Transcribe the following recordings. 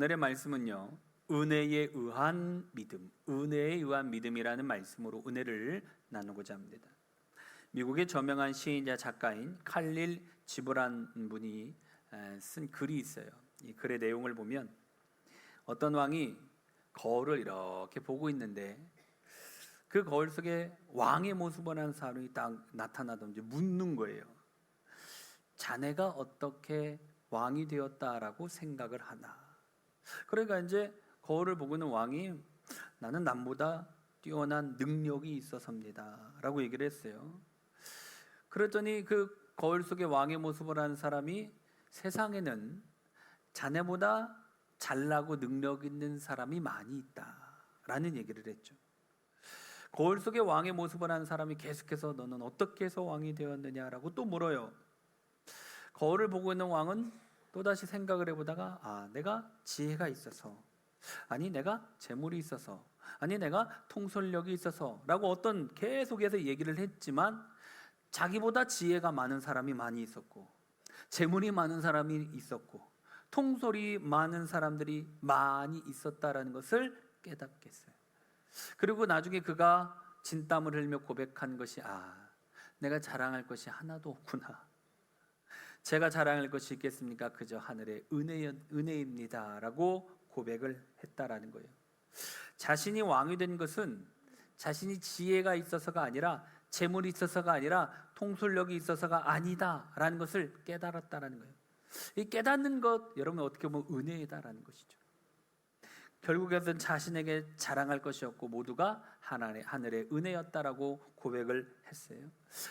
오늘의 말씀은요, 은혜에 의한 믿음, 은혜에 의한 믿음이라는 말씀으로 은혜를 나누고자 합니다. 미국의 저명한 시인자 작가인 칼릴 지브란 분이 쓴 글이 있어요. 이 글의 내용을 보면 어떤 왕이 거울을 이렇게 보고 있는데 그 거울 속에 왕의 모습을 하는 사람이 딱 나타나던지 묻는 거예요. 자네가 어떻게 왕이 되었다라고 생각을 하나? 그러니까 이제 거울을 보고 있는 왕이 나는 남보다 뛰어난 능력이 있어서입니다 라고 얘기를 했어요. 그랬더니 그 거울 속에 왕의 모습을 하는 사람이 세상에는 자네보다 잘나고 능력 있는 사람이 많이 있다라는 얘기를 했죠. 거울 속에 왕의 모습을 하는 사람이 계속해서 너는 어떻게 해서 왕이 되었느냐라고 또 물어요. 거울을 보고 있는 왕은 또다시 생각을 해보다가 내가 지혜가 있어서, 아니 내가 재물이 있어서, 아니 내가 통솔력이 있어서 라고 어떤 계속해서 얘기를 했지만 자기보다 지혜가 많은 사람이 많이 있었고 재물이 많은 사람이 있었고 통솔이 많은 사람들이 많이 있었다라는 것을 깨닫겠어요. 그리고 나중에 그가 진땀을 흘리며 고백한 것이 내가 자랑할 것이 하나도 없구나. 제가 자랑할 것이 있겠습니까? 그저 하늘의 은혜입니다 라고 고백을 했다라는 거예요. 자신이 왕이 된 것은 자신이 지혜가 있어서가 아니라 재물이 있어서가 아니라 통솔력이 있어서가 아니다라는 것을 깨달았다라는 거예요. 이 깨닫는 것, 여러분 어떻게 보면 은혜다라는 것이죠. 결국에는 자신에게 자랑할 것이 없고 모두가 하늘의 은혜였다라고 고백을 했어요.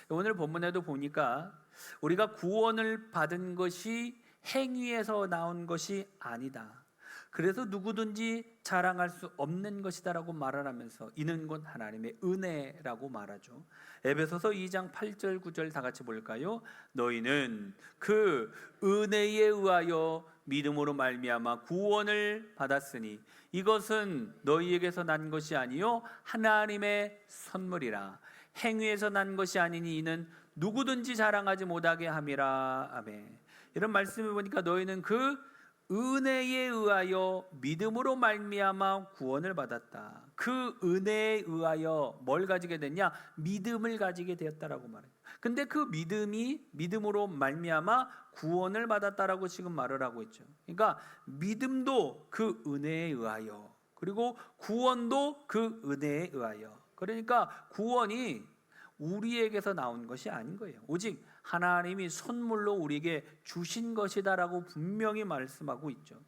오늘 본문에도 보니까 우리가 구원을 받은 것이 행위에서 나온 것이 아니다. 그래서 누구든지 자랑할 수 없는 것이다라고 말을 하면서 이는 곧 하나님의 은혜라고 말하죠. 에베소서 2장 8절 9절 다 같이 볼까요? 너희는 그 은혜에 의하여 믿음으로 말미암아 구원을 받았으니 이것은 너희에게서 난 것이 아니요 하나님의 선물이라. 행위에서 난 것이 아니니 이는 누구든지 자랑하지 못하게 함이라. 아멘. 이런 말씀을 보니까 너희는 그 은혜에 의하여 믿음으로 말미암아 구원을 받았다. 그 은혜에 의하여 뭘 가지게 됐냐? 믿음을 가지게 되었다라고 말해요. 근데 그 믿음이 믿음으로 말미암아 구원을 받았다라고 지금 말을 하고 있죠. 그러니까 믿음도 그 은혜에 의하여, 그리고 구원도 그 은혜에 의하여. 그러니까 구원이 우리에게서 나온 것이 아닌 거예요. 오직 하나님이 선물로 우리에게 주신 것이다라고 분명히 말씀하고 있죠.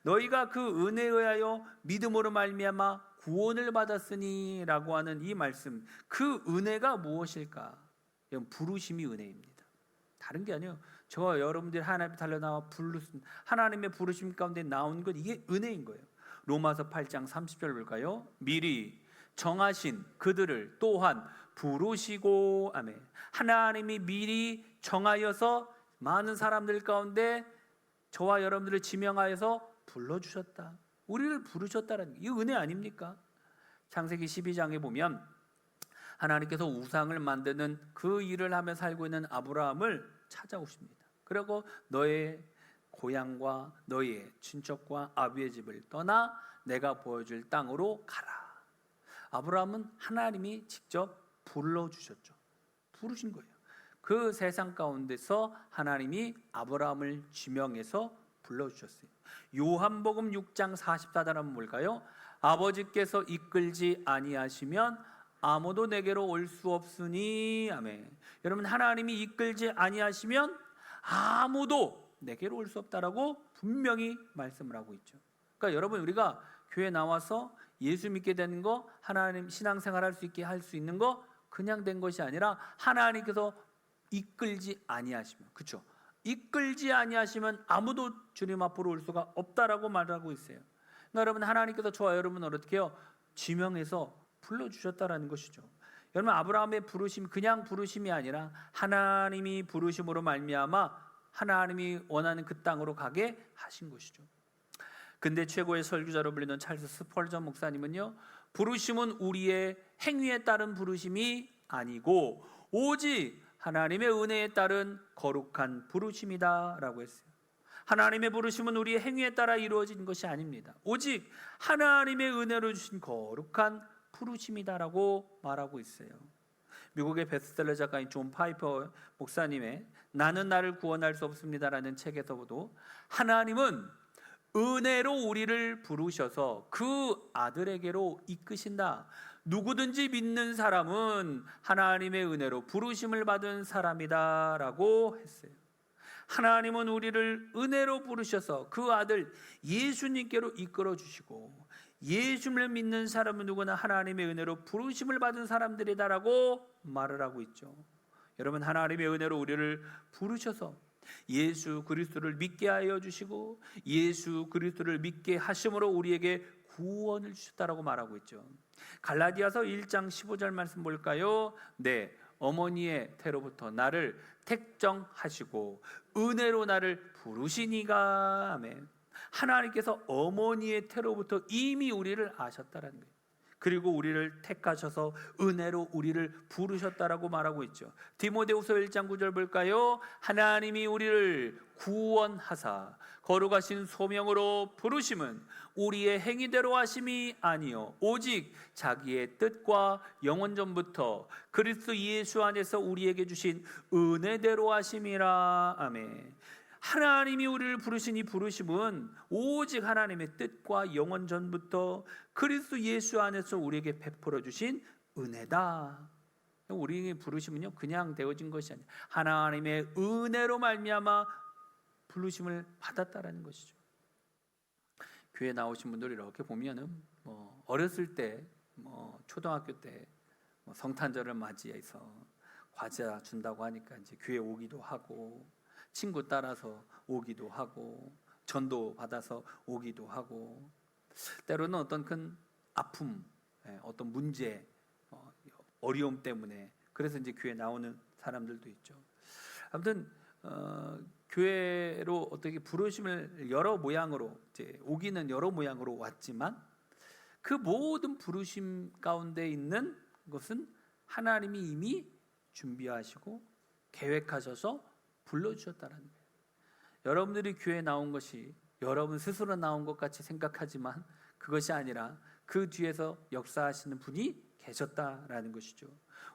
너희가 그 은혜에 의하여 믿음으로 말미암아 구원을 받았으니 라고 하는 이 말씀, 그 은혜가 무엇일까? 부르심이 은혜입니다. 다른 게 아니에요. 저와 여러분들이 하나님 달려나와 하나님의 부르심 가운데 나온 것, 이게 은혜인 거예요. 로마서 8장 30절 볼까요? 미리 정하신 그들을 또한 부르시고, 아멘. 하나님이 미리 정하여서 많은 사람들 가운데 저와 여러분들을 지명하여서 불러주셨다. 우리를 부르셨다는 게, 이 은혜 아닙니까? 창세기 12장에 보면 하나님께서 우상을 만드는 그 일을 하며 살고 있는 아브라함을 찾아오십니다. 그리고 너의 고향과 너의 친척과 아비의 집을 떠나 내가 보여줄 땅으로 가라. 아브라함은 하나님이 직접 불러주셨죠. 부르신 거예요. 그 세상 가운데서 하나님이 아브라함을 지명해서 불러주셨어요. 요한복음 6장 44절 한번 볼까요? 아버지께서 이끌지 아니하시면 아무도 내게로 올 수 없으니. 아멘. 여러분, 하나님이 이끌지 아니하시면 아무도 내게로 올 수 없다라고 분명히 말씀을 하고 있죠. 그러니까 여러분, 우리가 교회 나와서 예수 믿게 되는 거, 하나님 신앙생활 할 수 있게 할 수 있는 거 그냥 된 것이 아니라 하나님께서 이끌지 아니하시면, 그렇죠? 이끌지 아니하시면 아무도 주님 앞으로 올 수가 없다라고 말하고 있어요. 그러니까 여러분, 하나님께서 저와 여러분을 어떻게 해요? 지명해서 불러주셨다라는 것이죠. 여러분, 아브라함의 부르심 그냥 부르심이 아니라 하나님이 부르심으로 말미암아 하나님이 원하는 그 땅으로 가게 하신 것이죠. 근데 최고의 설교자로 불리는 찰스 스펄전 목사님은요, 부르심은 우리의 행위에 따른 부르심이 아니고 오직 하나님의 은혜에 따른 거룩한 부르심이다 라고 했어요. 하나님의 부르심은 우리의 행위에 따라 이루어진 것이 아닙니다. 오직 하나님의 은혜로 주신 거룩한 부르심이다라고 말하고 있어요. 미국의 베스트셀러 작가인 존 파이퍼 목사님의 나는 나를 구원할 수 없습니다라는 책에서도 하나님은 은혜로 우리를 부르셔서 그 아들에게로 이끄신다. 누구든지 믿는 사람은 하나님의 은혜로 부르심을 받은 사람이다 라고 했어요. 하나님은 우리를 은혜로 부르셔서 그 아들 예수님께로 이끌어 주시고 예수를 믿는 사람은 누구나 하나님의 은혜로 부르심을 받은 사람들이다라고 말을 하고 있죠. 여러분, 하나님의 은혜로 우리를 부르셔서 예수 그리스도를 믿게 하여 주시고 예수 그리스도를 믿게 하심으로 우리에게 구원을 주셨다라고 말하고 있죠. 갈라디아서 1장 15절 말씀 볼까요? 네, 어머니의 태로부터 나를 택정하시고 은혜로 나를 부르시니가. 아멘. 하나님께서 어머니의 태로부터 이미 우리를 아셨다라는 거예요. 그리고 우리를 택하셔서 은혜로 우리를 부르셨다라고 말하고 있죠. 디모데후서 1장 9절 볼까요? 하나님이 우리를 구원하사 거룩하신 소명으로 부르심은 우리의 행위대로 하심이 아니요 오직 자기의 뜻과 영원 전부터 그리스도 예수 안에서 우리에게 주신 은혜대로 하심이라. 아멘. 하나님이 우리를 부르신 이 부르심은 오직 하나님의 뜻과 영원 전부터 그리스도 예수 안에서 우리에게 베풀어 주신 은혜다. 우리에게 부르심은요 그냥 되어진 것이 아니라 하나님의 은혜로 말미암아 부르심을 받았다라는 것이죠. 교회 나오신 분들 이렇게 보면은 어렸을 때 초등학교 때 성탄절을 맞이해서 과자 준다고 하니까 이제 교회 오기도 하고 친구 따라서 오기도 하고 전도 받아서 오기도 하고 때로는 어떤 큰 아픔, 어떤 문제, 어려움 때문에 그래서 이제 교회 나오는 사람들도 있죠. 아무튼 교회로 어떻게 부르심을 여러 모양으로 이제 오기는 여러 모양으로 왔지만 그 모든 부르심 가운데 있는 것은 하나님이 이미 준비하시고 계획하셔서 불러주셨다는 거예요. 여러분들이 교회에 나온 것이 여러분 스스로 나온 것 같이 생각하지만 그것이 아니라 그 뒤에서 역사하시는 분이 계셨다라는 것이죠.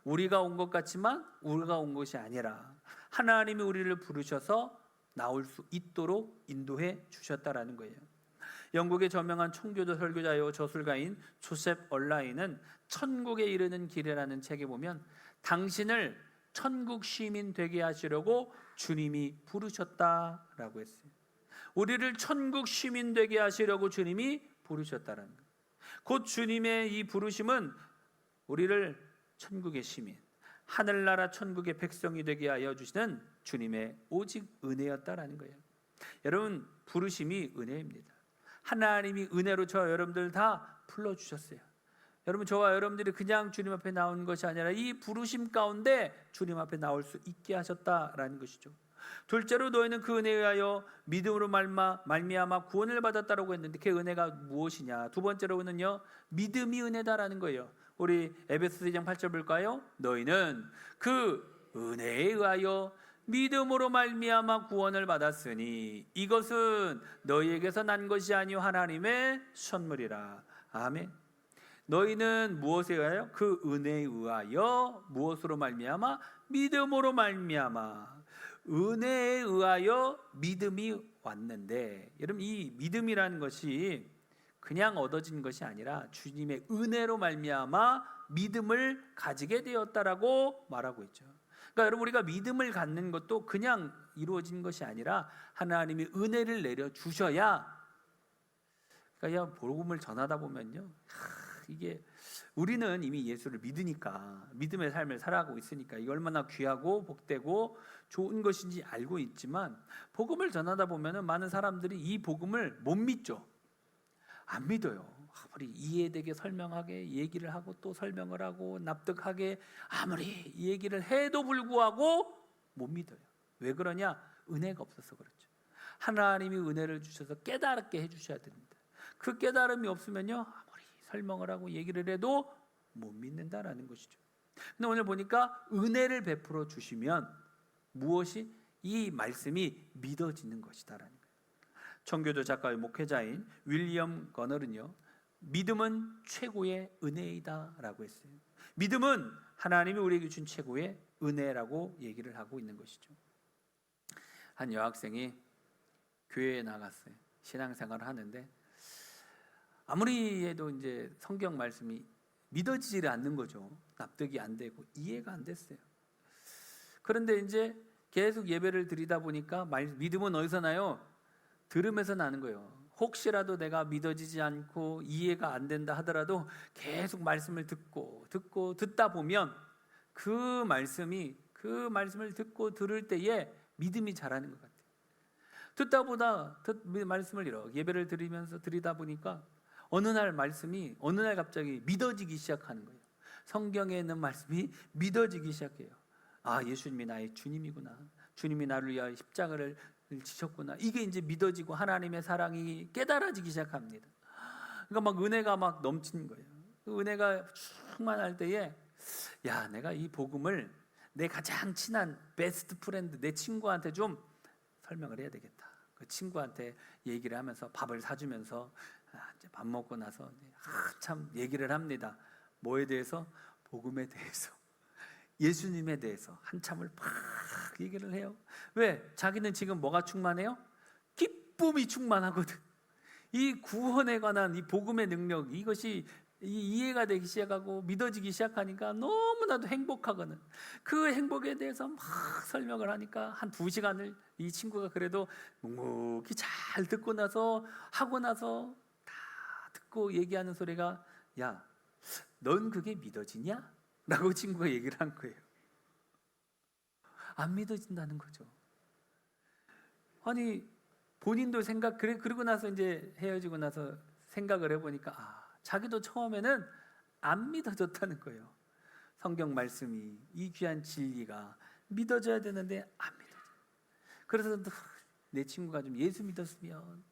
우리가 온 것 같지만 우리가 온 것이 아니라 하나님이 우리를 부르셔서 나올 수 있도록 인도해 주셨다라는 거예요. 영국의 저명한 청교도 설교자요 저술가인 조셉 얼라인은 천국에 이르는 길이라는 책에 보면 당신을 천국 시민 되게 하시려고 주님이 부르셨다라고 했어요. 우리를 천국 시민 되게 하시려고 주님이 부르셨다라는 거예요. 곧 주님의 이 부르심은 우리를 천국의 시민, 하늘나라 천국의 백성이 되게 하여 주시는 주님의 오직 은혜였다라는 거예요. 여러분, 부르심이 은혜입니다. 하나님이 은혜로 저와 여러분들 다 불러주셨어요. 여러분, 저와 여러분들이 그냥 주님 앞에 나온 것이 아니라 이 부르심 가운데 주님 앞에 나올 수 있게 하셨다라는 것이죠. 둘째로 너희는 그 은혜에 의하여 믿음으로 말미암아 구원을 받았다라고 했는데 그 은혜가 무엇이냐? 두 번째로는요 믿음이 은혜다라는 거예요. 우리 에베소서 2장 8절 볼까요? 너희는 그 은혜에 의하여 믿음으로 말미암아 구원을 받았으니 이것은 너희에게서 난 것이 아니요 하나님의 선물이라. 아멘. 너희는 무엇에 의하여? 그 은혜에 의하여 무엇으로 말미암아? 믿음으로 말미암아. 은혜에 의하여 믿음이 왔는데 여러분 이 믿음이라는 것이 그냥 얻어진 것이 아니라 주님의 은혜로 말미암아 믿음을 가지게 되었다라고 말하고 있죠. 그러니까 여러분 우리가 믿음을 갖는 것도 그냥 이루어진 것이 아니라 하나님이 은혜를 내려 주셔야. 그러니까 복음을 전하다 보면요 이게 우리는 이미 예수를 믿으니까 믿음의 삶을 살아가고 있으니까 이게 얼마나 귀하고 복되고 좋은 것인지 알고 있지만 복음을 전하다 보면은 많은 사람들이 이 복음을 못 믿죠. 안 믿어요. 아무리 이해되게 설명하게 얘기를 하고 또 설명을 하고 납득하게 아무리 얘기를 해도 불구하고 못 믿어요. 왜 그러냐? 은혜가 없어서 그렇죠. 하나님이 은혜를 주셔서 깨닫게 해주셔야 됩니다. 그 깨달음이 없으면요 아무리 설명을 하고 얘기를 해도 못 믿는다라는 것이죠. 근데 오늘 보니까 은혜를 베풀어 주시면 무엇이? 이 말씀이 믿어지는 것이다라는 거예요. 청교도 작가의 목회자인 윌리엄 거널은요, 믿음은 최고의 은혜이다 라고 했어요. 믿음은 하나님이 우리에게 준 최고의 은혜라고 얘기를 하고 있는 것이죠. 한 여학생이 교회에 나갔어요. 신앙생활을 하는데 아무리 해도 이제 성경 말씀이 믿어지지 않는 거죠. 납득이 안 되고 이해가 안 됐어요. 그런데 이제 계속 예배를 드리다 보니까 믿음은 어디서 나요? 들음에서 나는 거예요. 혹시라도 내가 믿어지지 않고 이해가 안 된다 하더라도 계속 말씀을 듣다 보면 그 말씀을 듣고 들을 때에 믿음이 자라는 것 같아요. 말씀을 이렇게 예배를 드리면서 드리다 보니까 어느 날 갑자기 믿어지기 시작하는 거예요. 성경에 있는 말씀이 믿어지기 시작해요. 아, 예수님이 나의 주님이구나. 주님이 나를 위하여 십자가를 지셨구나. 이게 이제 믿어지고 하나님의 사랑이 깨달아지기 시작합니다. 그러니까 막 은혜가 막 넘치는 거예요. 그 은혜가 충만할 때에 야, 내가 이 복음을 내 가장 친한 베스트 프렌드, 내 친구한테 좀 설명을 해야 되겠다. 그 친구한테 얘기를 하면서 밥을 사주면서 이제 밥 먹고 나서 한참 얘기를 합니다. 뭐에 대해서? 복음에 대해서, 예수님에 대해서 한참을 막 얘기를 해요. 왜? 자기는 지금 뭐가 충만해요? 기쁨이 충만하거든. 이 구원에 관한 이 복음의 능력, 이것이 이해가 되기 시작하고 믿어지기 시작하니까 너무나도 행복하거든. 그 행복에 대해서 막 설명을 하니까 한 2시간을 이 친구가 그래도 묵묵히 잘 듣고 나서 하고 나서 다 듣고 얘기하는 소리가, 야, 넌 그게 믿어지냐? 라고 친구가 얘기를 한 거예요. 안 믿어진다는 거죠. 아니, 본인도 그러고 나서 이제 헤어지고 나서 생각을 해보니까 자기도 처음에는 안 믿어졌다는 거예요. 성경 말씀이, 이 귀한 진리가 믿어져야 되는데 안 믿어져. 그래서 내 친구가 좀 예수 믿었으면,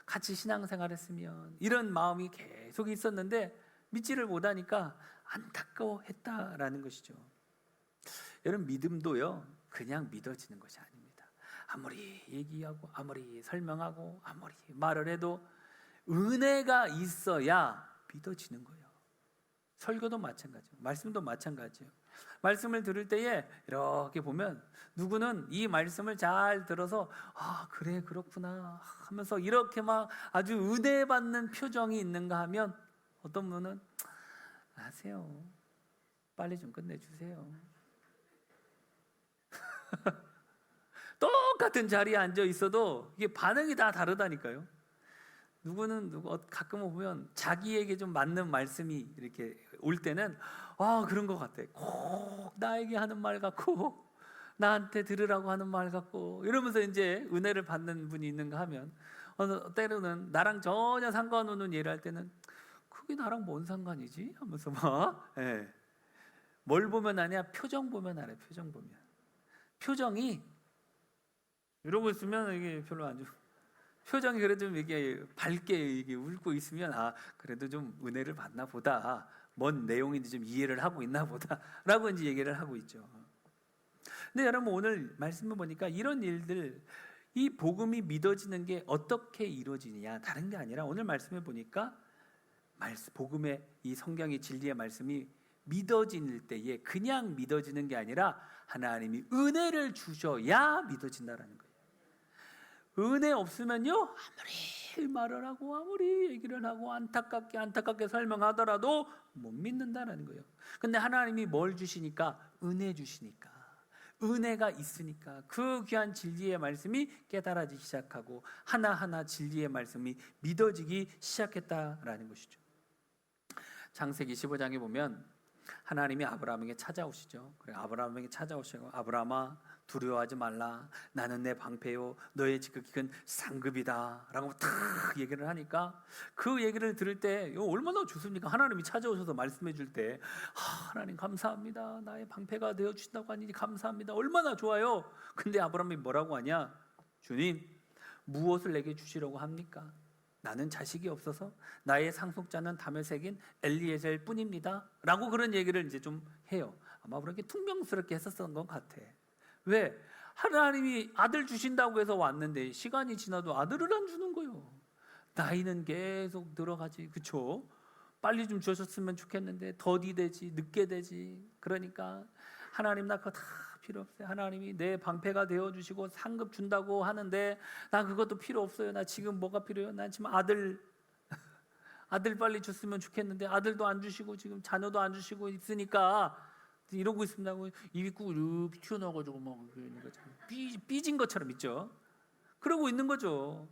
같이 신앙생활 했으면, 이런 마음이 계속 있었는데 믿지를 못하니까 안타까워했다라는 것이죠. 여러분, 믿음도요, 그냥 믿어지는 것이 아닙니다. 아무리 얘기하고 아무리 설명하고 아무리 말을 해도 은혜가 있어야 믿어지는 거예요. 설교도 마찬가지예요. 말씀도 마찬가지예요. 말씀을 들을 때에 이렇게 보면 누구는 이 말씀을 잘 들어서 그래, 그렇구나 하면서 이렇게 막 아주 은혜 받는 표정이 있는가 하면, 어떤 분은 아세요, 빨리 좀 끝내주세요. 똑같은 자리에 앉아 있어도 이게 반응이 다 다르다니까요. 가끔은 보면 자기에게 좀 맞는 말씀이 이렇게 올 때는 그런 것 같아. 꼭 나에게 하는 말 같고, 나한테 들으라고 하는 말 같고, 이러면서 이제 은혜를 받는 분이 있는가 하면, 때로는 나랑 전혀 상관없는 예를 할 때는 그게 나랑 뭔 상관이지? 하면서 뭘 보면 아냐? 표정 보면 알아요. 표정이 이러고 있으면 이게 별로 안 좋아. 표정이 그래도 이게 밝게 이게 웃고 있으면 그래도 좀 은혜를 받나 보다, 뭔 내용인지 좀 이해를 하고 있나 보다라고 이제 얘기를 하고 있죠. 근데 여러분, 오늘 말씀을 보니까 이런 일들, 이 복음이 믿어지는 게 어떻게 이루어지느냐, 다른 게 아니라 오늘 말씀을 보니까 복음의 이 성경의 진리의 말씀이 믿어질 때에 그냥 믿어지는 게 아니라 하나님이 은혜를 주셔야 믿어진다라는 거예요. 은혜 없으면요, 아무리 말을 하고 아무리 얘기를 하고 안타깝게 설명하더라도 못 믿는다라는 거예요. 근데 하나님이 뭘 주시니까? 은혜 주시니까, 은혜가 있으니까 그 귀한 진리의 말씀이 깨달아지기 시작하고 하나하나 진리의 말씀이 믿어지기 시작했다라는 것이죠. 창세기 15장에 보면 하나님이 아브라함에게 찾아오시죠. 그래, 아브라함에게 찾아오시고, 아브라함아, 두려워하지 말라. 나는 내 방패요, 너의 지극히 상급이다 라고 탁 얘기를 하니까, 그 얘기를 들을 때 얼마나 좋습니까? 하나님이 찾아오셔서 말씀해 줄 때 하나님 감사합니다, 나의 방패가 되어주신다고 하니 감사합니다, 얼마나 좋아요. 근데 아브라함이 뭐라고 하냐? 주님, 무엇을 내게 주시려고 합니까? 나는 자식이 없어서 나의 상속자는 담에 새긴 엘리에셀 뿐입니다 라고 그런 얘기를 이제 좀 해요. 아마 그렇게 퉁명스럽게 했었던 것 같아. 왜? 하나님이 아들 주신다고 해서 왔는데 시간이 지나도 아들을 안 주는 거예요. 나이는 계속 늘어가지, 그쵸? 빨리 좀 주셨으면 좋겠는데 더디되지, 늦게 되지. 그러니까 하나님 나 그거 다 필요 없어요. 하나님이 내 방패가 되어주시고 상급 준다고 하는데 나 그것도 필요 없어요. 나 지금 뭐가 필요해요? 난 지금 아들 빨리 줬으면 좋겠는데 아들도 안 주시고 지금 자녀도 안 주시고 있으니까 이러고 있습니다. 입이 꾹 이렇게 튀어나와가지고 막 삐진 것처럼 있죠. 그러고 있는 거죠.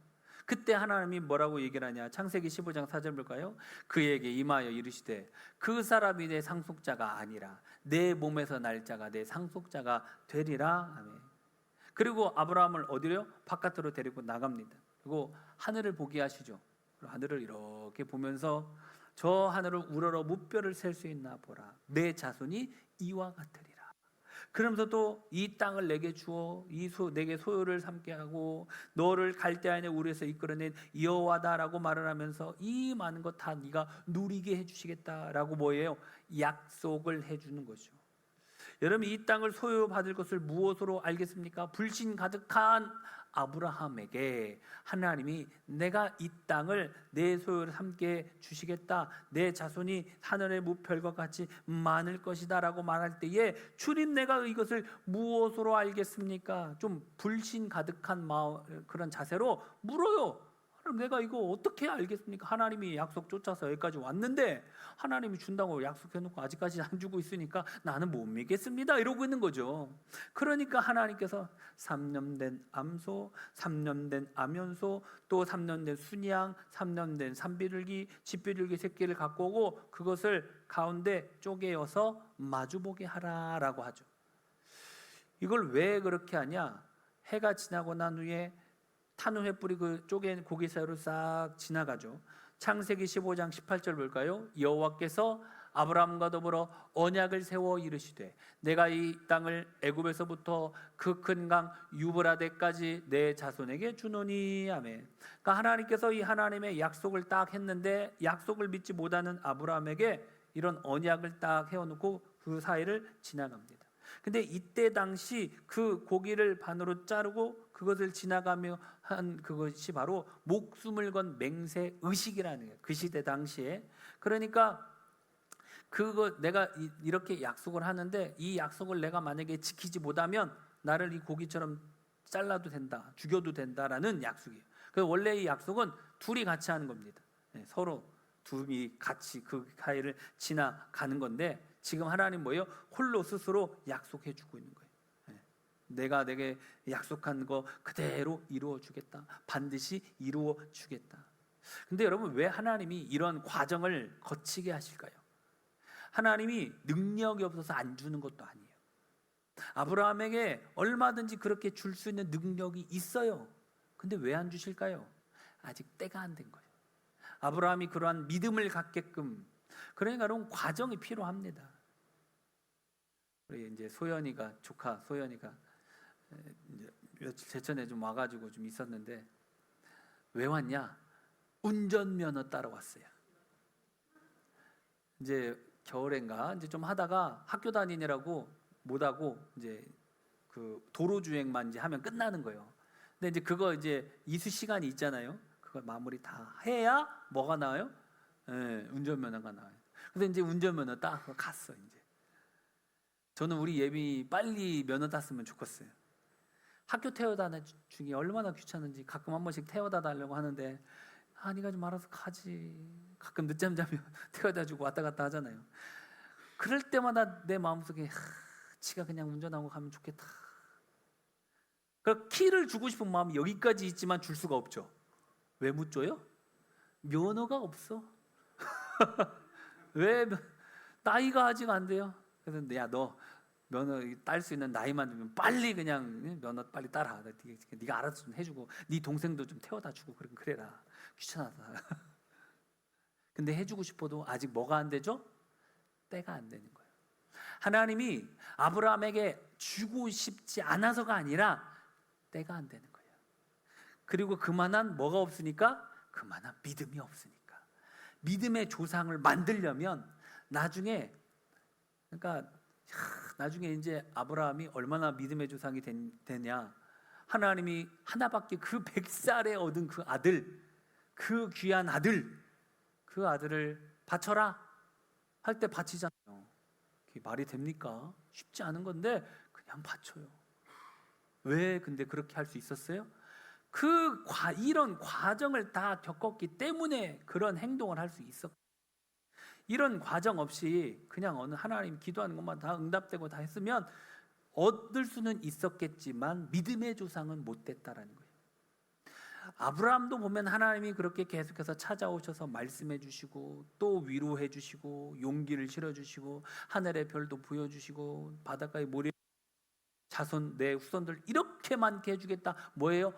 그때 하나님이 뭐라고 얘기를 하냐? 창세기 15장 4절 볼까요? 그에게 임하여 이르시되 그 사람이 내 상속자가 아니라 내 몸에서 날 자가 내 상속자가 되리라. 아멘. 그리고 아브라함을 어디로요? 바깥으로 데리고 나갑니다. 그리고 하늘을 보게 하시죠. 하늘을 이렇게 보면서 저 하늘을 우러러 무뼈를 셀 수 있나 보라. 내 자손이 이와 같으리라. 그러면서 또 이 땅을 내게 주어 내게 소유를 삼게 하고 너를 갈대아인의 우리에서 이끌어낸 여호와다라고 말을 하면서 이 많은 것 다 네가 누리게 해주시겠다라고 뭐예요? 약속을 해주는 거죠. 여러분 이 땅을 소유받을 것을 무엇으로 알겠습니까? 불신 가득한 아브라함에게 하나님이 내가 이 땅을 내 소유를 함께 주시겠다, 내 자손이 하늘의 무별과 같이 많을 것이다 라고 말할 때에 주님 내가 이것을 무엇으로 알겠습니까? 좀 불신 가득한 그런 자세로 물어요. 그럼 내가 이거 어떻게 알겠습니까? 하나님이 약속 쫓아서 여기까지 왔는데 하나님이 준다고 약속해놓고 아직까지 안 주고 있으니까 나는 못 믿겠습니다 이러고 있는 거죠. 그러니까 하나님께서 3년 된 암소, 3년 된 암연소, 또 3년 된 순양, 3년 된 산비둘기, 집비둘기 새끼를 갖고 오고 그것을 가운데 쪼개어서 마주보게 하라라고 하죠. 이걸 왜 그렇게 하냐? 해가 지나고 난 후에 타는 횃불이 그 쪼갠 고기 사이로 싹 지나가죠. 창세기 15장 18절 볼까요? 여호와께서 아브라함과 더불어 언약을 세워 이르시되 내가 이 땅을 애굽에서부터 그 큰 강 유브라데까지 내 자손에게 주노니. 아멘. 그러니까 하나님께서 이 하나님의 약속을 딱 했는데 약속을 믿지 못하는 아브라함에게 이런 언약을 딱 해놓고 그 사이를 지나갑니다. 근데 이때 당시 그 고기를 반으로 자르고 그것을 지나가며 한 그것이 바로 목숨을 건 맹세 의식이라는 거예요. 그 시대 당시에. 그러니까 그거 내가 이렇게 약속을 하는데 이 약속을 내가 만약에 지키지 못하면 나를 이 고기처럼 잘라도 된다, 죽여도 된다라는 약속이에요. 그래서 원래 이 약속은 둘이 같이 하는 겁니다. 서로 둘이 같이 그 사이를 지나가는 건데 지금 하나님 뭐예요? 홀로 스스로 약속해 주고 있는 거예요. 내가 내게 약속한 거 그대로 이루어 주겠다. 반드시 이루어 주겠다. 근데 여러분 왜 하나님이 이런 과정을 거치게 하실까요? 하나님이 능력이 없어서 안 주는 것도 아니에요. 아브라함에게 얼마든지 그렇게 줄 수 있는 능력이 있어요. 근데 왜 안 주실까요? 아직 때가 안 된 거예요. 아브라함이 그러한 믿음을 갖게끔. 그러니까 여러분 과정이 필요합니다. 우리 이제 소연이가 조카 소연이가 이제 며칠 제천에 좀 와가지고 좀 있었는데 왜 왔냐? 운전면허 따러 왔어요. 이제 겨울엔가 이제 좀 하다가 학교 다니느라고 못하고 이제 그 도로 주행만 이제 하면 끝나는 거예요. 근데 이제 그거 이제 이수 시간이 있잖아요. 그걸 마무리 다 해야 뭐가 나와요? 운전면허가 나와요. 그래서 이제 운전면허 따고 갔어. 이제 저는 우리 예비 빨리 면허 땄으면 좋겠어요. 학교 태워다 주기 얼마나 귀찮은지 가끔 한 번씩 태워다 달라고 하는데 네가 좀 알아서 가지. 가끔 늦잠 자면 태워다 주고 왔다 갔다 하잖아요. 그럴 때마다 내 마음속에 지가 그냥 운전하고 가면 좋겠다. 그러니까 키를 주고 싶은 마음이 여기까지 있지만 줄 수가 없죠. 왜 못 줘요? 면허가 없어. 왜 나이가 아직 안 돼요. 그래서 야 너 면허 딸 수 있는 나이만 되면 빨리 그냥 면허 빨리 따라. 네가 알아서 좀 해주고 네 동생도 좀 태워다 주고 그래라. 귀찮아서. 근데 해주고 싶어도 아직 뭐가 안 되죠? 때가 안 되는 거예요. 하나님이 아브라함에게 주고 싶지 않아서가 아니라 때가 안 되는 거예요. 그리고 그만한 뭐가 없으니까? 그만한 믿음이 없으니까. 믿음의 조상을 만들려면 나중에 그러니까 나중에 이제 아브라함이 얼마나 믿음의 조상이 되냐. 하나님이 하나밖에 그 100살에 얻은 그 아들, 그 귀한 아들, 그 아들을 바쳐라 할 때 바치잖아요. 그게 말이 됩니까? 쉽지 않은 건데 그냥 바쳐요. 왜 근데 그렇게 할 수 있었어요? 이런 과정을 다 겪었기 때문에 그런 행동을 할 수 있었고, 이런 과정 없이 그냥 어느 하나님 기도하는 것만 다 응답되고 다 했으면 얻을 수는 있었겠지만 믿음의 조상은 못 됐다라는 거예요. 아브라함도 보면 하나님이 그렇게 계속해서 찾아오셔서 말씀해 주시고 또 위로해 주시고 용기를 실어 주시고 하늘의 별도 보여 주시고 바닷가의 모래 자손 내 후손들 이렇게 많게 해주겠다. 뭐예요?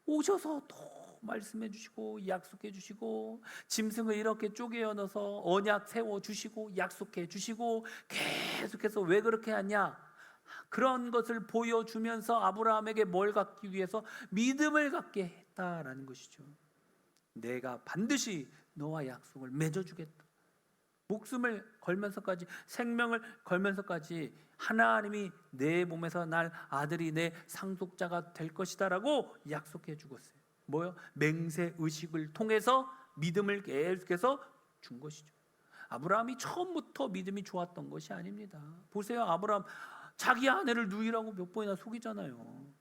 오셔서 또 말씀해 주시고 약속해 주시고 짐승을 이렇게 쪼개어 넣어서 언약 세워 주시고 약속해 주시고 계속해서 왜 그렇게 하냐? 그런 것을 보여주면서 아브라함에게 뭘 갖기 위해서 믿음을 갖게 했다라는 것이죠. 내가 반드시 너와 약속을 맺어주겠다. 목숨을 걸면서까지, 생명을 걸면서까지 하나님이 내 몸에서 날 아들이 내 상속자가 될 것이다라고 약속해 주었어요. 뭐요? 맹세 의식을 통해서 믿음을 계속해서 준 것이죠. 아브라함이 처음부터 믿음이 좋았던 것이 아닙니다. 보세요, 아브라함 자기 아내를 누이라고 몇 번이나 속이잖아요.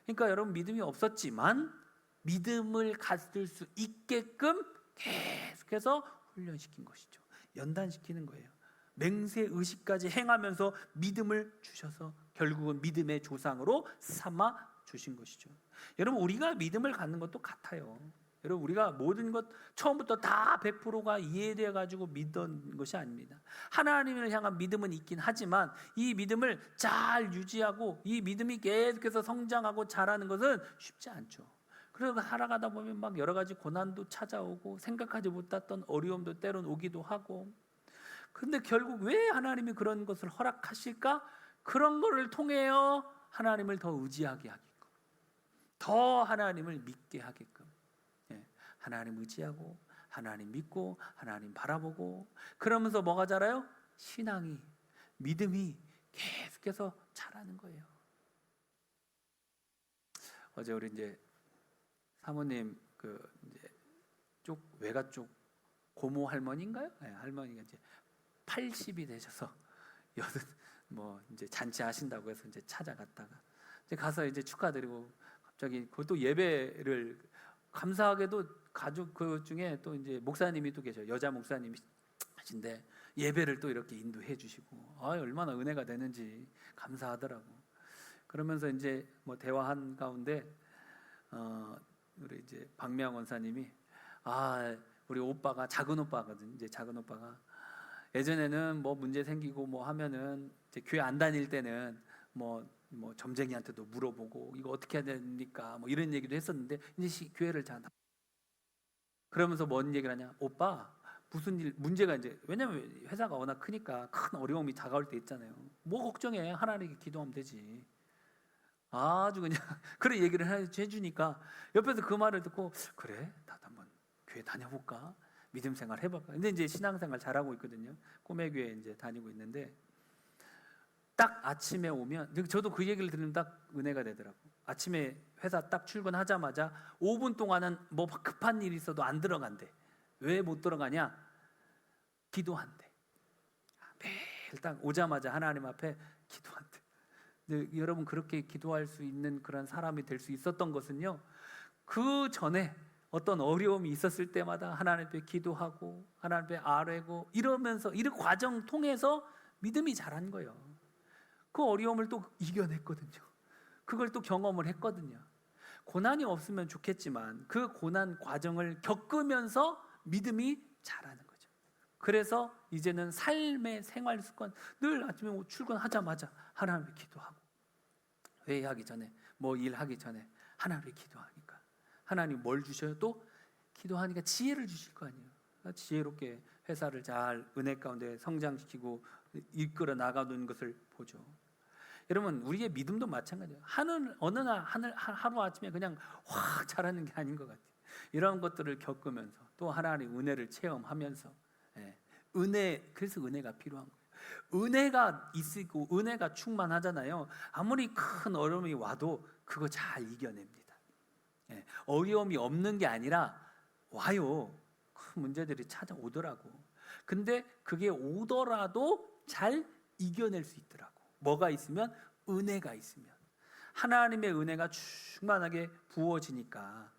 그러니까 여러분, 믿음이 없었지만 믿음을 가질 수 있게끔 계속해서 훈련시킨 것이죠. 연단시키는 거예요. 맹세 의식까지 행하면서 믿음을 주셔서 결국은 믿음의 조상으로 삼아 주신 것이죠. 여러분, 우리가 믿음을 갖는 것도 같아요. 여러분, 우리가 모든 것 처음부터 다 100%가 이해되어 가지고 믿던 것이 아닙니다. 하나님을 향한 믿음은 있긴 하지만 이 믿음을 잘 유지하고 이 믿음이 계속해서 성장하고 자라는 것은 쉽지 않죠. 그래서 살아가다 보면 막 여러 가지 고난도 찾아오고 생각하지 못했던 어려움도 때론 오기도 하고, 근데 결국 왜 하나님이 그런 것을 허락하실까? 그런 것을 통해요 하나님을 더 의지하게 하게끔, 더 하나님을 믿게 하게끔, 하나님 의지하고 하나님 믿고 하나님 바라보고 그러면서 뭐가 자라요? 신앙이, 믿음이 계속해서 자라는 거예요. 어제 우리 이제 사모님 이제 외가 쪽 고모 할머니인가요? 네, 할머니가 이제 80이 되셔서 이제 잔치하신다고 해서 이제 찾아갔다가 이제 가서 이제 축하드리고 갑자기 그것도 예배를, 감사하게도 가족 그 중에 또 이제 목사님이 또 계셔요. 여자 목사님이신데 예배를 또 이렇게 인도해 주시고 얼마나 은혜가 되는지 감사하더라고. 그러면서 이제 대화한 가운데 우리 이제 박명 원사님이 우리 오빠가, 작은 오빠거든. 이제 작은 오빠가 예전에는 문제 생기고 하면은 이제 교회 안 다닐 때는 점쟁이한테도 물어보고 이거 어떻게 해야 됩니까? 이런 얘기도 했었는데 이제 교회를 잘 그러면서 뭔 얘기를 하냐? 오빠, 무슨 일 문제가 이제, 왜냐면 회사가 워낙 크니까 큰 어려움이 다가올 때 있잖아요. 걱정해? 하나님께 기도하면 되지. 아주 그냥 그런 얘기를 해주니까 옆에서 그 말을 듣고 그래? 나도 한번 교회 다녀볼까? 믿음 생활 해볼까? 근데 이제 신앙생활 잘하고 있거든요. 꿈의 교회 이제 다니고 있는데 딱 아침에 오면, 저도 그 얘기를 들으면 딱 은혜가 되더라고. 아침에 회사 딱 출근하자마자 5분 동안은 급한 일이 있어도 안 들어간대. 왜 못 들어가냐? 기도한대. 매일 딱 오자마자 하나님 앞에 기도한대. 근데 여러분, 그렇게 기도할 수 있는 그런 사람이 될 수 있었던 것은요, 그 전에 어떤 어려움이 있었을 때마다 하나님 앞에 기도하고 하나님 앞에 아뢰고 이러면서 이런 과정 통해서 믿음이 자란 거예요. 그 어려움을 또 이겨냈거든요. 그걸 또 경험을 했거든요. 고난이 없으면 좋겠지만 그 고난 과정을 겪으면서 믿음이 자라는 거죠. 그래서 이제는 삶의 생활 습관, 늘 아침에 출근하자마자 하나님께 기도하고, 회의하기 전에 일하기 전에 하나님께 기도하니까 하나님 뭘 주셔요? 또 기도하니까 지혜를 주실 거 아니에요. 지혜롭게 회사를 잘 은혜 가운데 성장시키고 이끌어 나가는 것을 보죠. 여러분, 우리의 믿음도 마찬가지예요. 어느 날 하루 아침에 그냥 확 자라는 게 아닌 것 같아요. 이런 것들을 겪으면서 또 하나님의 은혜를 체험하면서, 그래서 은혜가 필요한 거예요. 은혜가 있고 은혜가 충만하잖아요. 아무리 큰 어려움이 와도 그거 잘 이겨냅니다. 예, 어려움이 없는 게 아니라 와요. 큰 문제들이 찾아오더라고. 근데 그게 오더라도 잘 이겨낼 수 있더라고. 뭐가 있으면? 은혜가 있으면. 하나님의 은혜가 충만하게 부어지니까.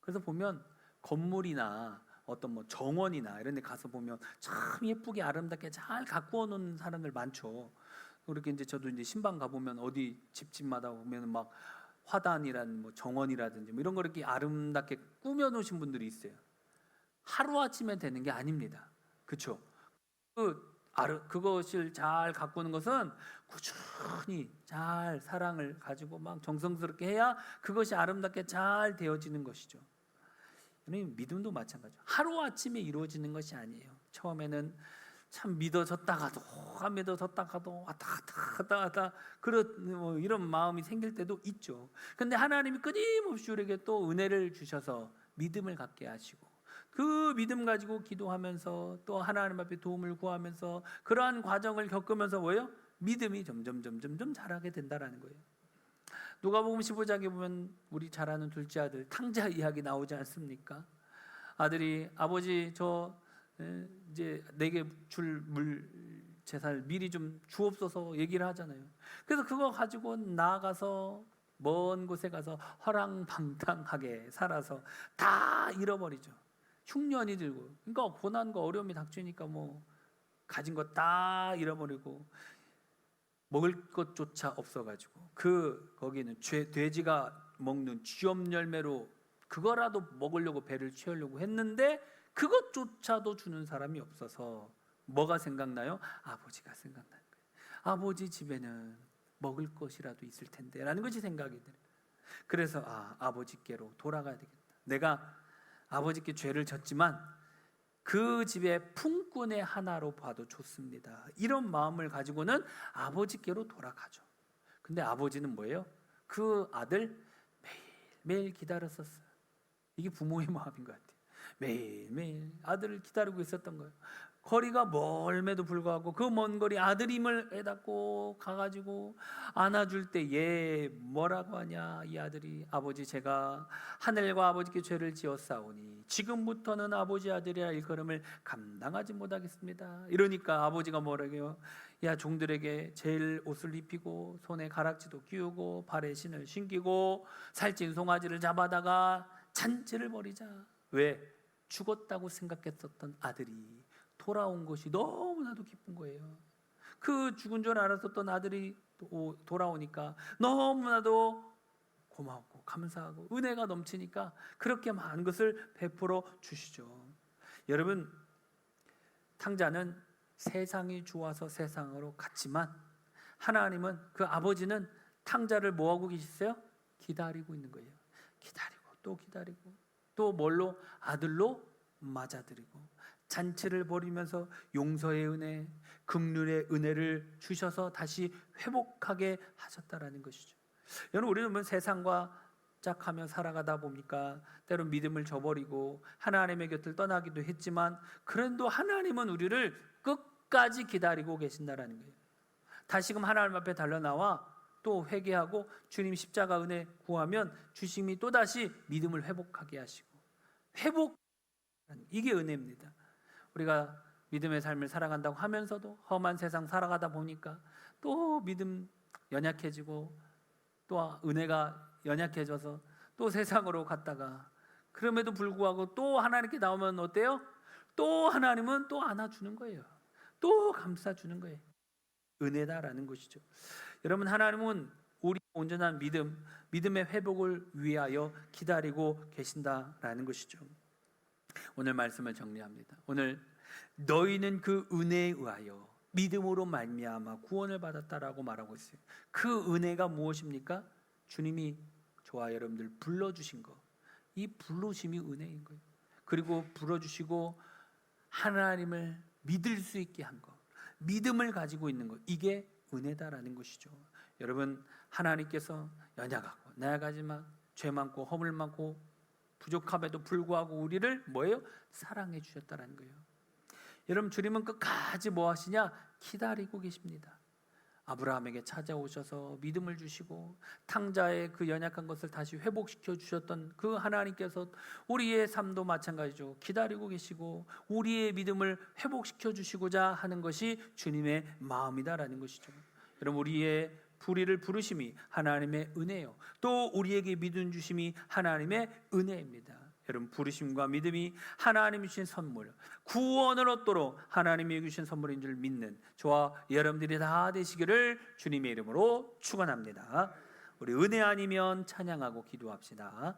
그래서 보면 건물이나 어떤 뭐 정원이나 이런 데 가서 보면 참 예쁘게 아름답게 잘 가꾸어 놓은 사람들 많죠. 그렇게 이제 저도 이제 신방 가보면 어디 집집마다 보면 막 화단이라든 뭐 정원이라든지 뭐 이런 거 이렇게 아름답게 꾸며 놓으신 분들이 있어요. 하루아침에 되는 게 아닙니다. 그렇죠? 그것을 잘 가꾸는 것은 꾸준히 잘 사랑을 가지고 막 정성스럽게 해야 그것이 아름답게 잘 되어지는 것이죠. 믿음도 마찬가지죠. 하루아침에 이루어지는 것이 아니에요. 처음에는 참 믿어졌다가도 안 믿어졌다가도 왔다 갔다 이런 마음이 생길 때도 있죠. 근데 하나님이 끊임없이 우리에게 또 은혜를 주셔서 믿음을 갖게 하시고 그 믿음 가지고 기도하면서 또 하나님 앞에 도움을 구하면서 그러한 과정을 겪으면서 뭐예요? 믿음이 점점 자라게 된다라는 거예요. 누가복음 15장에 보면 우리 잘 아는 둘째 아들 탕자 이야기 나오지 않습니까? 아들이 아버지 저 이제 내게 줄 재산을 미리 좀 주옵소서 얘기를 하잖아요. 그래서 그거 가지고 나가서 먼 곳에 가서 허랑방탕하게 살아서 다 잃어버리죠. 흉년이 들고, 그러니까 고난과 어려움이 닥치니까 뭐 가진 거 다 잃어버리고 먹을 것조차 없어가지고 거기는 돼지가 먹는 쥐엄 열매로 그거라도 먹으려고 배를 채우려고 했는데 그것조차도 주는 사람이 없어서 뭐가 생각나요? 아버지가 생각나는 거예요. 아버지 집에는 먹을 것이라도 있을 텐데 라는 것이 생각이 들어요. 그래서 아버지께로 돌아가야 되겠다. 내가 아버지께 죄를 졌지만 그 집의 품꾼의 하나로 봐도 좋습니다. 이런 마음을 가지고는 아버지께로 돌아가죠. 근데 아버지는 뭐예요? 그 아들 매일매일 기다렸었어요. 이게 부모의 마음인 것 같아요. 매일매일 아들을 기다리고 있었던 거예요. 거리가 멀음에도 불구하고 그 먼 거리 아들임을 애닫고 가가지고 안아줄 때 얘 뭐라고 하냐, 이 아들이 아버지 제가 하늘과 아버지께 죄를 지었사오니 지금부터는 아버지 아들이라 일컬음을 감당하지 못하겠습니다. 이러니까 아버지가 뭐라고요? 야, 종들에게 제일 옷을 입히고 손에 가락지도 끼우고 발에 신을 신기고 살찐 송아지를 잡아다가 잔치를 벌이자. 왜? 죽었다고 생각했었던 아들이 돌아온 것이 너무나도 기쁜 거예요. 그 죽은 줄 알았었던 아들이 돌아오니까 너무나도 고맙고 감사하고 은혜가 넘치니까 그렇게 많은 것을 베풀어 주시죠. 여러분, 탕자는 세상이 좋아서 세상으로 갔지만 하나님은, 그 아버지는 탕자를 뭐하고 계셨어요? 기다리고 있는 거예요. 기다리고 또 기다리고 또 뭘로? 아들로 맞아들이고 잔치를 벌이면서 용서의 은혜, 긍휼의 은혜를 주셔서 다시 회복하게 하셨다라는 것이죠. 여러분, 우리는 세상과 짝하며 살아가다 보니까 때론 믿음을 저버리고 하나님의 곁을 떠나기도 했지만 그래도 하나님은 우리를 끝까지 기다리고 계신다라는 거예요. 다시금 하나님 앞에 달려나와 또 회개하고 주님 십자가 은혜 구하면 주심이 또다시 믿음을 회복하게 하시고, 이게 은혜입니다. 우리가 믿음의 삶을 살아간다고 하면서도 험한 세상 살아가다 보니까 또 믿음 연약해지고 또 은혜가 연약해져서 또 세상으로 갔다가, 그럼에도 불구하고 또 하나님께 나오면 어때요? 또 하나님은 또 안아주는 거예요. 또 감싸주는 거예요. 은혜다라는 것이죠. 여러분, 하나님은 우리 온전한 믿음의 회복을 위하여 기다리고 계신다라는 것이죠. 오늘 말씀을 정리합니다. 오늘 너희는 그 은혜에 의하여 믿음으로 말미암아 구원을 받았다라고 말하고 있어요. 그 은혜가 무엇입니까? 주님이 저와 여러분들 불러주신 거, 이 부르심이 은혜인 거예요. 그리고 불러주시고 하나님을 믿을 수 있게 한 거, 믿음을 가지고 있는 거, 이게 은혜다라는 것이죠. 여러분, 하나님께서 연약하고 나약하지만 죄 많고 허물 많고 부족함에도 불구하고 우리를 뭐예요? 사랑해 주셨다라는 거예요. 여러분, 주님은 끝까지 뭐 하시냐? 기다리고 계십니다. 아브라함에게 찾아오셔서 믿음을 주시고 탕자의 그 연약한 것을 다시 회복시켜 주셨던 그 하나님께서 우리의 삶도 마찬가지죠. 기다리고 계시고 우리의 믿음을 회복시켜 주시고자 하는 것이 주님의 마음이다라는 것이죠. 여러분, 우리의 불의를 부르심이 하나님의 은혜요, 또 우리에게 믿음 주심이 하나님의 은혜입니다. 여러분, 부르심과 믿음이 하나님이 주신 선물, 구원을 얻도록 하나님이 주신 선물인 줄 믿는 저와 여러분들이 다 되시기를 주님의 이름으로 축원합니다. 우리 은혜 아니면 찬양하고 기도합시다.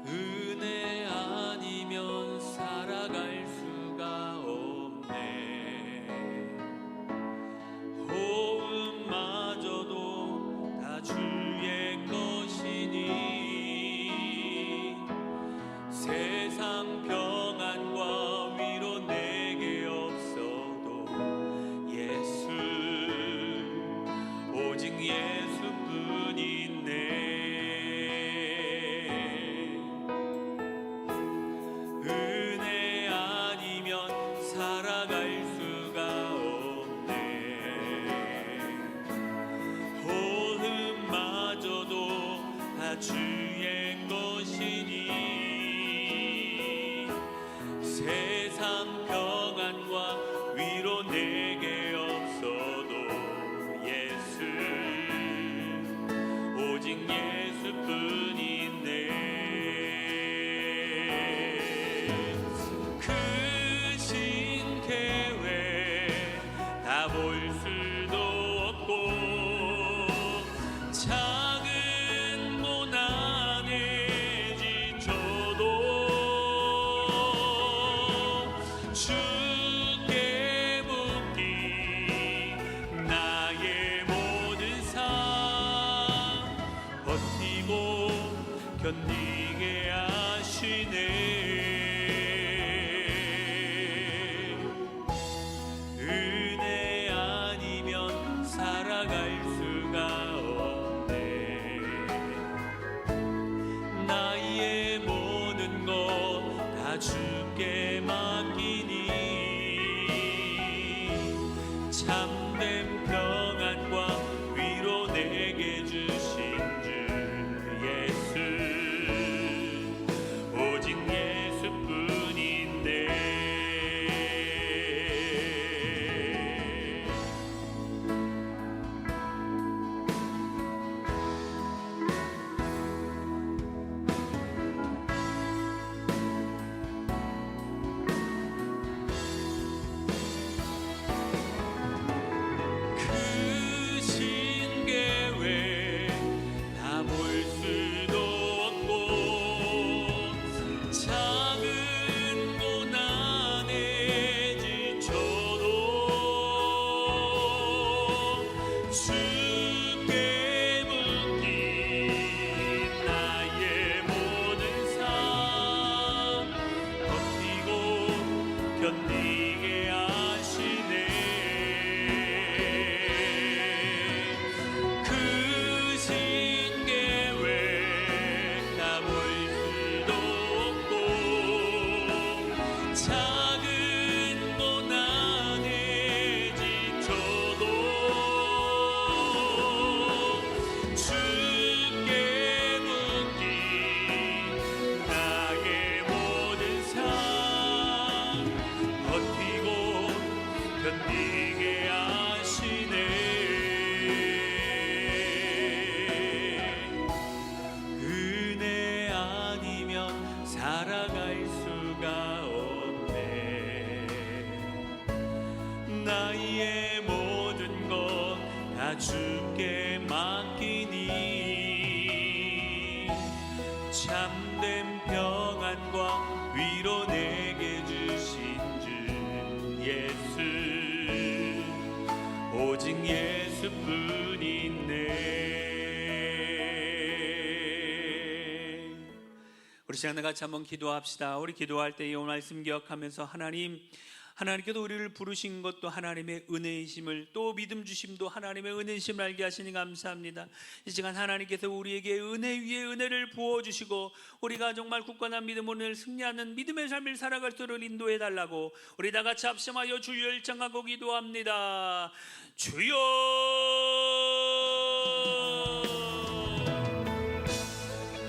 은혜 아니면 살아갈 수가 없네. 호흡마저도 다 주의 것이니 세상 평안과 위로 내게 없어도 예수, 오직 예수뿐이네. 은혜 아니면 살아갈 수가 없네. 호흡마저도 다 주의 것이니 세상 평안과 위로 내게 없어도 예수, 오직 예수뿐이네. 볼 수도 없고 작은 고난에 지쳐도 주께 묻기 나의 모든 삶 버티고 견디게 하시네. 살아갈 수가 없네. 나의 모든 것 다 주께 맡기니 참된 평안과 위로 내게 주신 주 예수, 오직 예수뿐인데. 견디게 하시네. 그 신계획 다 볼 수도 없고 작은 고난에 지쳐도 주께 묻기 나의 모든 삶 버티고 견디게 하시네. 은혜 아니면 살아갈 수가 없네. 나의 모든 것 다 주께 맡기니 참된 평안과 위로 내게 주신 주 예수, 오직 예수뿐이네. 우리 시간에 같이 한번 기도합시다. 우리 기도할 때 이 말씀 기억하면서 하나님께도 우리를 부르신 것도 하나님의 은혜이심을, 또 믿음 주심도 하나님의 은혜이심을 알게 하시니 감사합니다. 이 시간 하나님께서 우리에게 은혜 위에 은혜를 부어주시고 우리가 정말 굳건한 믿음으로 승리하는 믿음의 삶을 살아갈 수 있도록 인도해 달라고 우리 다 같이 합심하여 주여 일창하고 기도합니다. 주여,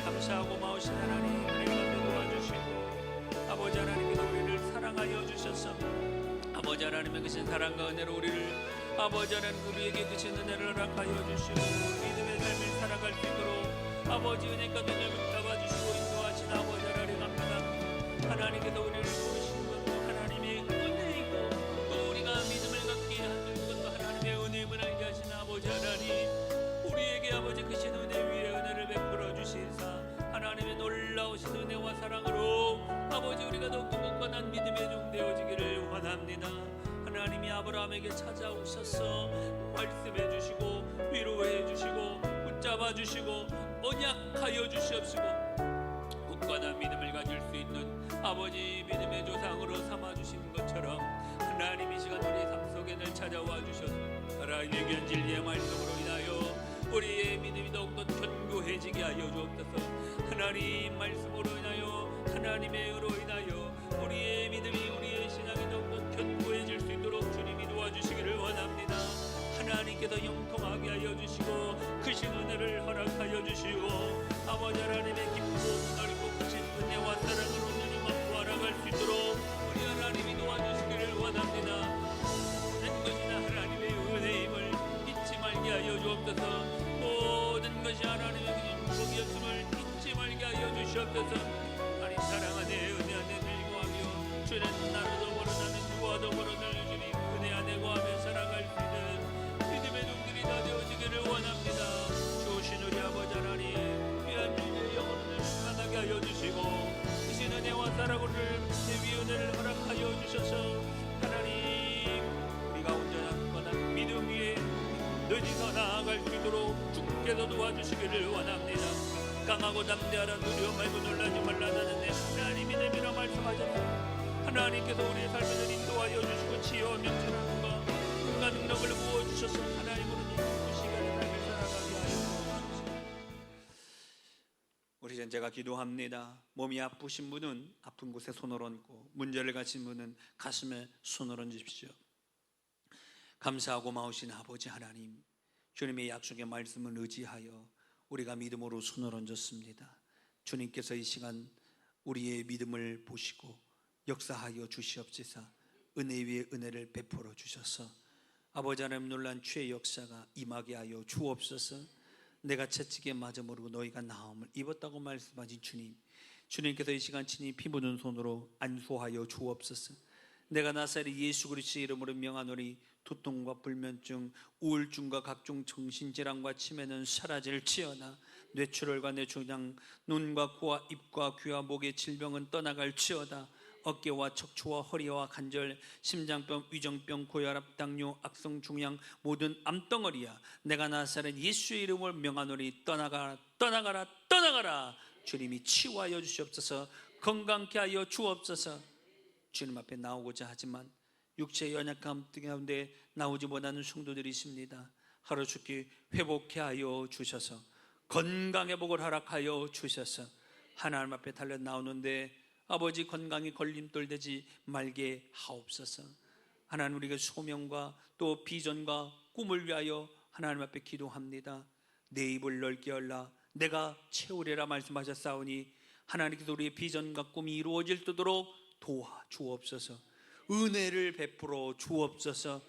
감사하고 마우신 하나님, 우리 가운데 도와주시고 아버지 하나님께서 우리를 사랑하여 주셔서 아버지 하나님의 크신 사랑과 은혜로 우리를 아버지 하나님 우리에게 크신 은혜를 허락하여 주시고 믿음의 삶을 살아갈 수 있도록 아버지 은혜 가운데 붙잡아 주시고 인도하신 아버지 하나님 감사합니다. 하나님께서 우리를 부르신 것도 하나님의 은혜이고 또 우리가 믿음을 갖게 하는 것도 하나님의 은혜임을 알게 하신 아버지 하나님, 우리에게 아버지 크신 은혜 위에 은혜를 베풀어 주시사 하나님의 놀라우신 은혜와 사랑으로 아버지 우리가 더욱더 굳건한 믿음의 종 되어지기를 원합니다. 하나님이 아브라함에게 찾아오셔서 말씀해 주시고 위로해 주시고 붙잡아 주시고 언약하여 주시옵시고 굳건한 믿음을 가질 수 있는 아버지 믿음의 조상으로 삼아 주신 것처럼 하나님 이 시간 우리 삶 속에 늘 찾아와 주셔서 하나님의 귀한 진리의 말씀으로 인하여 우리의 믿음이 더욱더 견고해지게 하여 주옵소서. 하나님 말씀으로 인하여 하나님의 의로 인하여 우리의 믿음이 우리의 신앙이 더욱더 견고해질 수 있도록 주님이 도와주시기를 원합니다. 하나님께서 형통하게 하여 주시고 크신 은혜를 허락하여 주시고 아버지 하나님의 깊고 넓고 크신 은혜와 사랑으로 주님 앞으로 알아갈 수 있도록 우리 하나님이 도와주시기를 원합니다. 모든 것이 다 하나님의 은혜임을 잊지 말게 하여 주옵소서. 모든 것이 하나님의 축복이었음을 잊지 말게 하여 주시옵소서. 하나님 사랑 안에 은혜 안에 늘고하며 주는 나로 더불어 나는 주와 더불어 늘 주님 은혜 안에 거하며 살아갈 수 있는 믿음의 종들이 다 되어지기를 원합니다. 주신 우리 아버지 하나님 귀한 주님의 영혼을 충만하게 하여 주시고 크신 은혜와 사랑으로 내 은혜를 허락하여 주셔서 하나님 우리가 온전한 굳건한 믿음 위에 너희서 나아갈 수 있도록 주께서 도와주시기를 원합니다. 강하고 담대하라 두려워 말고 놀라지 말라는 내 하나님이 내밀어 말씀하셨습니다. 하나님께서 우리의 삶을 인도하여 주시고 치유와 명철함과 은과 능력을 부어주셔서 하나님으로 그 시간의 삶을 살아가게 하여 주옵소서. 우리 전제가 기도합니다. 몸이 아프신 분은 아픈 곳에 손을 얹고 문제를 가진 분은 가슴에 손을 얹으십시오. 감사하고 마우신 아버지 하나님, 주님의 약속의 말씀을 의지하여 우리가 믿음으로 손을 얹었습니다. 주님께서 이 시간 우리의 믿음을 보시고 역사하여 주시옵소서. 은혜 위에 은혜를 베풀어 주셔서 아버지 하나님 놀란 주의 역사가 임하게 하여 주옵소서. 내가 채찍에 맞아 모르고 너희가 나음을 입었다고 말씀하신 주님, 주님께서 이 시간 친히 피 묻은 손으로 안수하여 주옵소서. 내가 나사렛 예수 그리스도의 이름으로 명하노니 두통과 불면증, 우울증과 각종 정신질환과 치매는 사라질지어다. 뇌출혈과 뇌종양, 눈과 코와 입과 귀와 목의 질병은 떠나갈지어다. 어깨와 척추와 허리와 관절, 심장병, 위정병, 고혈압, 당뇨, 악성 중양, 모든 암덩어리야 내가 나사렛 예수의 이름을 명하노니 떠나가라, 떠나가라, 떠나가라. 주님이 치유하여 주시옵소서. 건강케 하여 주옵소서. 주님 앞에 나오고자 하지만 육체의 연약함 가운데 나오지 못하는 성도들이 있습니다. 하루속히 회복케 하여 주셔서 건강 회복을 허락하여 주셔서 하나님 앞에 달려 나오는데 아버지 건강이 걸림돌 되지 말게 하옵소서. 하나님 우리가 소명과 또 비전과 꿈을 위하여 하나님 앞에 기도합니다. 내 입을 넓게 열라 내가 채우리라 말씀하셨사오니 하나님께서 우리의 비전과 꿈이 이루어질 수 있도록 도와주옵소서. 은혜를 베풀어 주옵소서.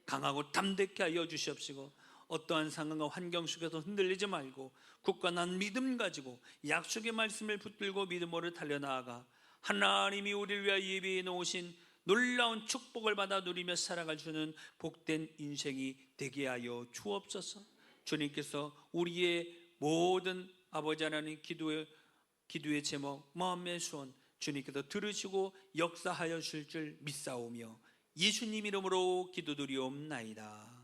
강하고 담대케 하여 주시옵시고 어떠한 상황과 환경 속에서 흔들리지 말고 굳건한 믿음 가지고 약속의 말씀을 붙들고 믿음으로 달려나아가 하나님이 우리를 위하여 예비해 놓으신 놀라운 축복을 받아 누리며 살아갈 주는 복된 인생이 되게 하여 주옵소서. 주님께서 우리의 모든 아버지 하나님 기도의 제목 마음의 소원 주님께서 들으시고 역사하여 주실 줄 믿사오며 예수님 이름으로 기도드리옵나이다.